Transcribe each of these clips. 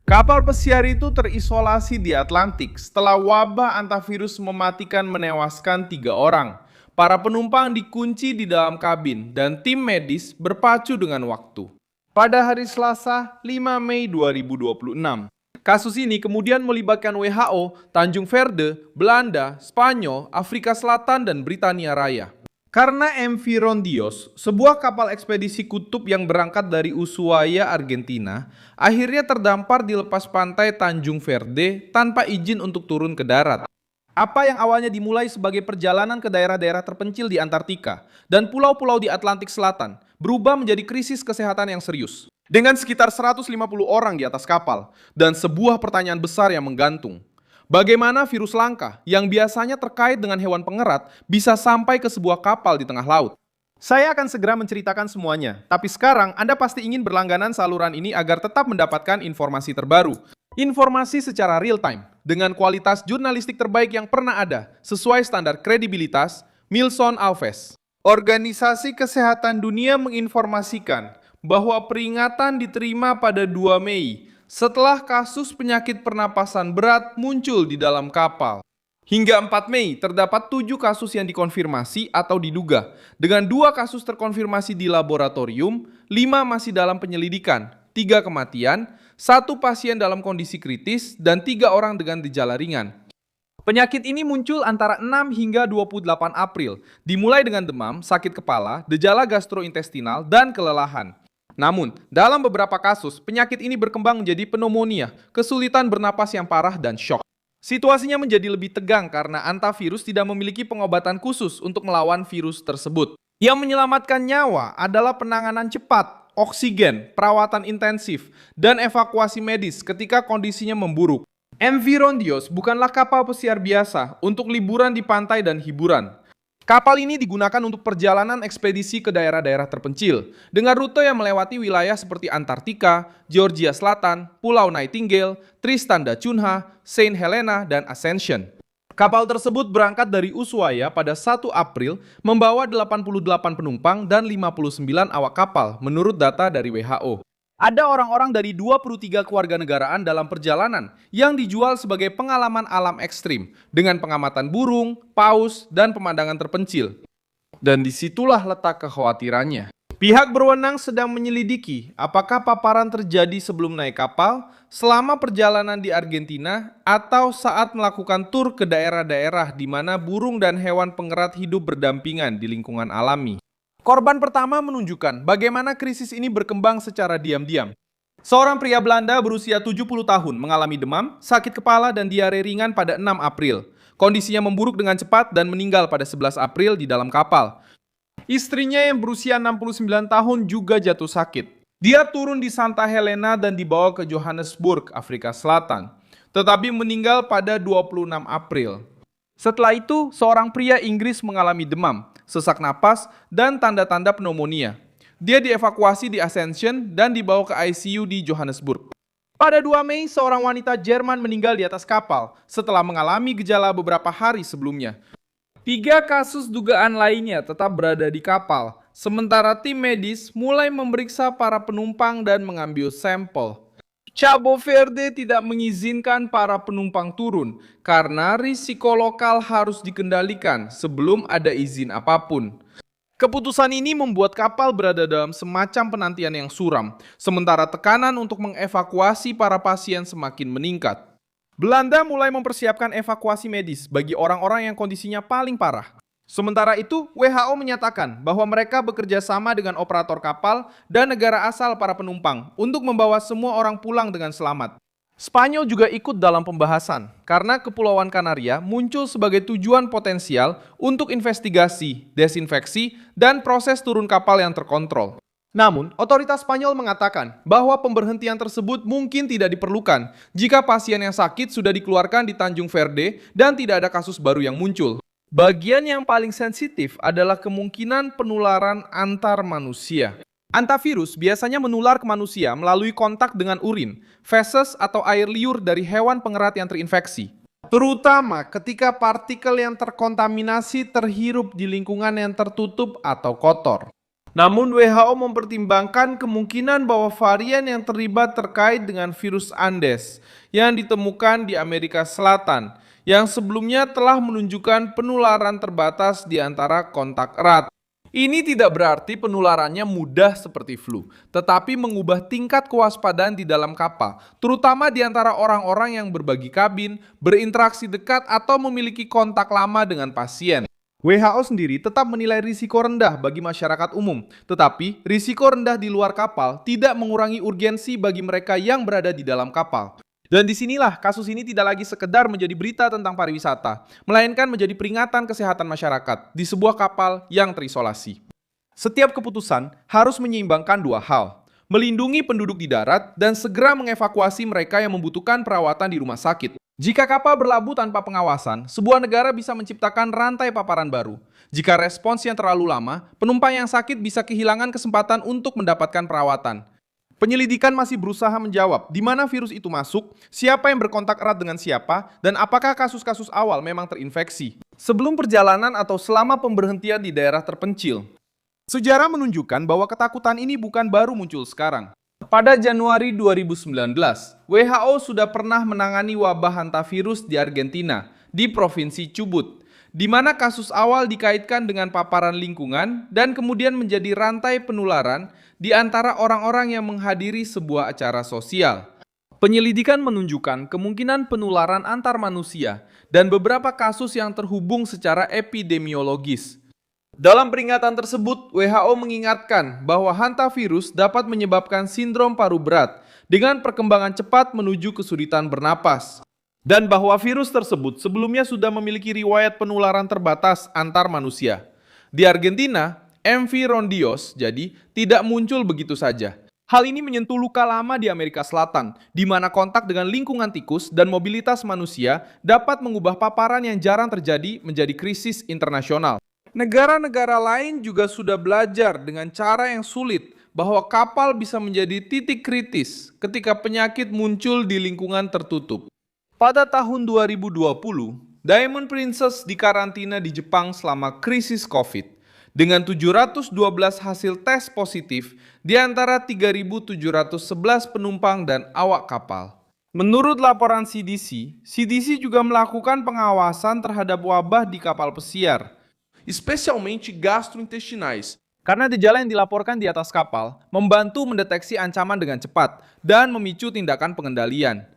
Kapal pesiar itu terisolasi di Atlantik setelah wabah antivirus mematikan menewaskan 3 orang. Para penumpang dikunci di dalam kabin dan tim medis berpacu dengan waktu. Pada hari Selasa, 5 Mei 2026. Kasus ini kemudian melibatkan WHO, Tanjung Verde, Belanda, Spanyol, Afrika Selatan, dan Britania Raya. Karena MV Rondios, sebuah kapal ekspedisi kutub yang berangkat dari Ushuaia, Argentina, akhirnya terdampar di lepas pantai Tanjung Verde tanpa izin untuk turun ke darat. Apa yang awalnya dimulai sebagai perjalanan ke daerah-daerah terpencil di Antartika dan pulau-pulau di Atlantik Selatan berubah menjadi krisis kesehatan yang serius. Dengan sekitar 150 orang di atas kapal dan sebuah pertanyaan besar yang menggantung. Bagaimana virus langka yang biasanya terkait dengan hewan pengerat bisa sampai ke sebuah kapal di tengah laut? Saya akan segera menceritakan semuanya, tapi sekarang Anda pasti ingin berlangganan saluran ini agar tetap mendapatkan informasi terbaru. Informasi secara real time, dengan kualitas jurnalistik terbaik yang pernah ada, sesuai standar kredibilitas, Milson Alves. Organisasi Kesehatan Dunia menginformasikan bahwa peringatan diterima pada 2 Mei setelah kasus penyakit pernapasan berat muncul di dalam kapal. Hingga 4 Mei terdapat 7 kasus yang dikonfirmasi atau diduga, dengan 2 kasus terkonfirmasi di laboratorium, 5 masih dalam penyelidikan, 3 kematian, 1 pasien dalam kondisi kritis, dan 3 orang dengan gejala ringan. Penyakit ini muncul antara 6 hingga 28 April, dimulai dengan demam, sakit kepala, gejala gastrointestinal, dan kelelahan. Namun, dalam beberapa kasus, penyakit ini berkembang menjadi pneumonia, kesulitan bernapas yang parah, dan shock. Situasinya menjadi lebih tegang karena antivirus tidak memiliki pengobatan khusus untuk melawan virus tersebut. Yang menyelamatkan nyawa adalah penanganan cepat, oksigen, perawatan intensif, dan evakuasi medis ketika kondisinya memburuk. MV Rondios bukanlah kapal pesiar biasa untuk liburan di pantai dan hiburan. Kapal ini digunakan untuk perjalanan ekspedisi ke daerah-daerah terpencil, dengan rute yang melewati wilayah seperti Antartika, Georgia Selatan, Pulau Nightingale, Tristan da Cunha, Saint Helena, dan Ascension. Kapal tersebut berangkat dari Ushuaia pada 1 April, membawa 88 penumpang dan 59 awak kapal, menurut data dari WHO. Ada orang-orang dari 23 kewarganegaraan dalam perjalanan yang dijual sebagai pengalaman alam ekstrim dengan pengamatan burung, paus, dan pemandangan terpencil. Dan disitulah letak kekhawatirannya. Pihak berwenang sedang menyelidiki apakah paparan terjadi sebelum naik kapal, selama perjalanan di Argentina, atau saat melakukan tur ke daerah-daerah di mana burung dan hewan pengerat hidup berdampingan di lingkungan alami. Korban pertama menunjukkan bagaimana krisis ini berkembang secara diam-diam. Seorang pria Belanda berusia 70 tahun mengalami demam, sakit kepala, dan diare ringan pada 6 April. Kondisinya memburuk dengan cepat dan meninggal pada 11 April di dalam kapal. Istrinya yang berusia 69 tahun juga jatuh sakit. Dia turun di Santa Helena dan dibawa ke Johannesburg, Afrika Selatan, tetapi meninggal pada 26 April. Setelah itu, seorang pria Inggris mengalami demam, sesak napas, dan tanda-tanda pneumonia. Dia dievakuasi di Ascension dan dibawa ke ICU di Johannesburg. Pada 2 Mei, seorang wanita Jerman meninggal di atas kapal setelah mengalami gejala beberapa hari sebelumnya. 3 kasus dugaan lainnya tetap berada di kapal, sementara tim medis mulai memeriksa para penumpang dan mengambil sampel. Cabo Verde tidak mengizinkan para penumpang turun karena risiko lokal harus dikendalikan sebelum ada izin apapun. Keputusan ini membuat kapal berada dalam semacam penantian yang suram, sementara tekanan untuk mengevakuasi para pasien semakin meningkat. Belanda mulai mempersiapkan evakuasi medis bagi orang-orang yang kondisinya paling parah. Sementara itu, WHO menyatakan bahwa mereka bekerja sama dengan operator kapal dan negara asal para penumpang untuk membawa semua orang pulang dengan selamat. Spanyol juga ikut dalam pembahasan karena Kepulauan Kanaria muncul sebagai tujuan potensial untuk investigasi, desinfeksi, dan proses turun kapal yang terkontrol. Namun, otoritas Spanyol mengatakan bahwa pemberhentian tersebut mungkin tidak diperlukan jika pasien yang sakit sudah dikeluarkan di Tanjung Verde dan tidak ada kasus baru yang muncul. Bagian yang paling sensitif adalah kemungkinan penularan antar manusia. Antivirus biasanya menular ke manusia melalui kontak dengan urin, feses, atau air liur dari hewan pengerat yang terinfeksi. Terutama ketika partikel yang terkontaminasi terhirup di lingkungan yang tertutup atau kotor. Namun WHO mempertimbangkan kemungkinan bahwa varian yang terlibat terkait dengan virus Andes yang ditemukan di Amerika Selatan, yang sebelumnya telah menunjukkan penularan terbatas di antara kontak erat. Ini tidak berarti penularannya mudah seperti flu, tetapi mengubah tingkat kewaspadaan di dalam kapal, terutama di antara orang-orang yang berbagi kabin, berinteraksi dekat, atau memiliki kontak lama dengan pasien. WHO sendiri tetap menilai risiko rendah bagi masyarakat umum, tetapi risiko rendah di luar kapal tidak mengurangi urgensi bagi mereka yang berada di dalam kapal. Dan disinilah kasus ini tidak lagi sekedar menjadi berita tentang pariwisata, melainkan menjadi peringatan kesehatan masyarakat di sebuah kapal yang terisolasi. Setiap keputusan harus menyeimbangkan dua hal, melindungi penduduk di darat dan segera mengevakuasi mereka yang membutuhkan perawatan di rumah sakit. Jika kapal berlabuh tanpa pengawasan, sebuah negara bisa menciptakan rantai paparan baru. Jika respons yang terlalu lama, penumpang yang sakit bisa kehilangan kesempatan untuk mendapatkan perawatan. Penyelidikan masih berusaha menjawab di mana virus itu masuk, siapa yang berkontak erat dengan siapa, dan apakah kasus-kasus awal memang terinfeksi. Sebelum perjalanan atau selama pemberhentian di daerah terpencil. Sejarah menunjukkan bahwa ketakutan ini bukan baru muncul sekarang. Pada Januari 2019, WHO sudah pernah menangani wabah hantavirus di Argentina, di Provinsi Chubut, di mana kasus awal dikaitkan dengan paparan lingkungan dan kemudian menjadi rantai penularan di antara orang-orang yang menghadiri sebuah acara sosial. Penyelidikan menunjukkan kemungkinan penularan antar manusia dan beberapa kasus yang terhubung secara epidemiologis. Dalam peringatan tersebut, WHO mengingatkan bahwa hantavirus dapat menyebabkan sindrom paru berat dengan perkembangan cepat menuju kesulitan bernapas. Dan bahwa virus tersebut sebelumnya sudah memiliki riwayat penularan terbatas antar manusia. Di Argentina, MV rondios jadi tidak muncul begitu saja. Hal ini menyentuh luka lama di Amerika Selatan, di mana kontak dengan lingkungan tikus dan mobilitas manusia dapat mengubah paparan yang jarang terjadi menjadi krisis internasional. Negara-negara lain juga sudah belajar dengan cara yang sulit bahwa kapal bisa menjadi titik kritis ketika penyakit muncul di lingkungan tertutup. Pada tahun 2020, Diamond Princess dikarantina di Jepang selama krisis COVID dengan 712 hasil tes positif di antara 3.711 penumpang dan awak kapal. Menurut laporan CDC juga melakukan pengawasan terhadap wabah di kapal pesiar, especialmente gastrointestinais, karena gejala yang dilaporkan di atas kapal membantu mendeteksi ancaman dengan cepat dan memicu tindakan pengendalian.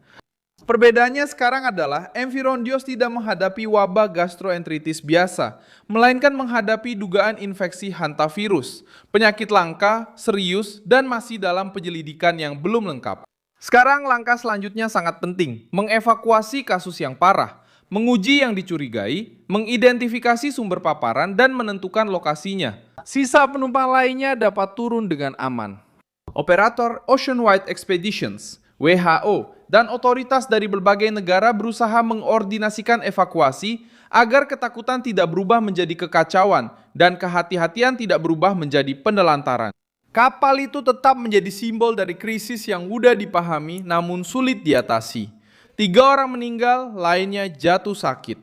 Perbedaannya sekarang adalah MV rondios tidak menghadapi wabah gastroenteritis biasa, melainkan menghadapi dugaan infeksi hantavirus, penyakit langka, serius, dan masih dalam penyelidikan yang belum lengkap. Sekarang langkah selanjutnya sangat penting, mengevakuasi kasus yang parah, menguji yang dicurigai, mengidentifikasi sumber paparan, dan menentukan lokasinya. Sisa penumpang lainnya dapat turun dengan aman. Operator Oceanwide Expeditions, WHO, dan otoritas dari berbagai negara berusaha mengordinasikan evakuasi agar ketakutan tidak berubah menjadi kekacauan dan kehati-hatian tidak berubah menjadi penelantaran. Kapal itu tetap menjadi simbol dari krisis yang mudah dipahami namun sulit diatasi. 3 orang meninggal, lainnya jatuh sakit.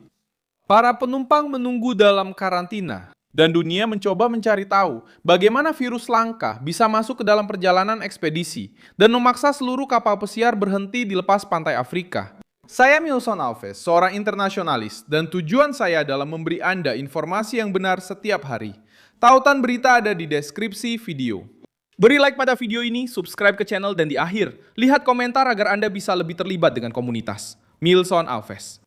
Para penumpang menunggu dalam karantina, dan dunia mencoba mencari tahu bagaimana virus langka bisa masuk ke dalam perjalanan ekspedisi dan memaksa seluruh kapal pesiar berhenti di lepas pantai Afrika. Saya Milson Alves, seorang internasionalis, dan tujuan saya adalah memberi Anda informasi yang benar setiap hari. Tautan berita ada di deskripsi video. Beri like pada video ini, subscribe ke channel, dan di akhir, lihat komentar agar Anda bisa lebih terlibat dengan komunitas. Milson Alves.